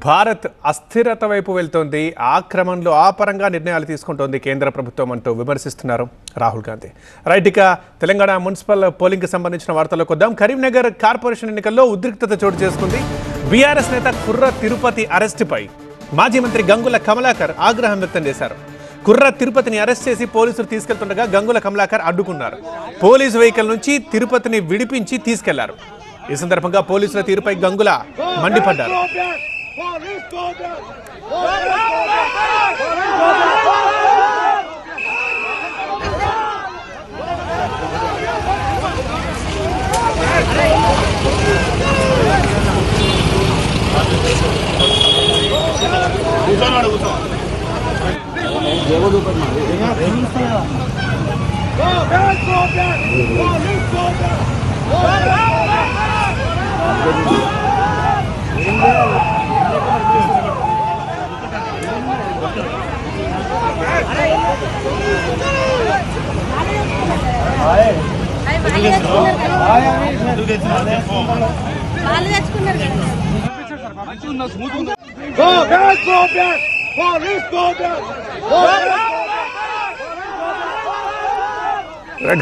భారత్ అస్థిరత వైపు వెళ్తోంది. ఆ క్రమంలో ఆ పరంగా నిర్ణయాలు తీసుకుంటోంది కేంద్ర ప్రభుత్వం అంటూ విమర్శిస్తున్నారు రాహుల్ గాంధీ. రైట్, ఇక తెలంగాణ మున్సిపల్ పోలింగ్ కి సంబంధించిన వార్తలకు వద్దాం. కరీంనగర్ కార్పొరేషన్ ఎన్నికల్లో ఉద్రిక్తత చోటు చేసుకుంది. బీఆర్ఎస్ నేత కుర్ర తిరుపతి అరెస్టుపై మాజీ మంత్రి గంగుల కమలాకర్ ఆగ్రహం వ్యక్తం చేశారు. కుర్ర తిరుపతిని అరెస్ట్ చేసి పోలీసులు తీసుకెళ్తుండగా గంగుల కమలాకర్ అడ్డుకున్నారు. పోలీసు వెహికల్ నుంచి తిరుపతిని విడిపించి తీసుకెళ్లారు. ఈ సందర్భంగా పోలీసుల తీరుపై గంగుల మండిపడ్డారు.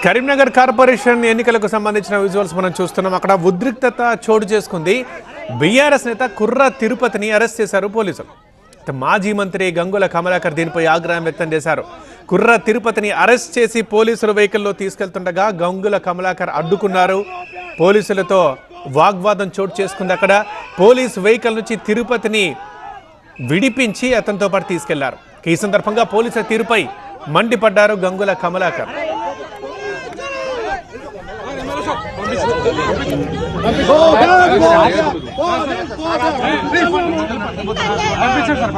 కరీంనగర్ కార్పొరేషన్ ఎన్నికలకు సంబంధించిన విజువల్స్ మనం చూస్తున్నాం. అక్కడ ఉద్రిక్తత చోటు చేసుకుంది. బీఆర్ఎస్ నేత కుర్ర తిరుపతిని అరెస్ట్ చేశారు పోలీసులు. మాజీ మంత్రి గంగుల కమలాకర్ దీనిపై ఆగ్రహం వ్యక్తం చేశారు. కుర్ర తిరుపతిని అరెస్ట్ చేసి పోలీసుల వెహికల్లో తీసుకెళ్తుండగా గంగుల కమలాకర్ అడ్డుకున్నారు. పోలీసులతో వాగ్వాదం చోటు చేసుకుంది. అక్కడ పోలీసు వెహికల్ నుంచి తిరుపతిని విడిపించి అతనితో పాటు తీసుకెళ్లారు. ఈ సందర్భంగా పోలీసుల తీరుపై మండిపడ్డారు గంగుల కమలాకర్. పంపించండి సార్,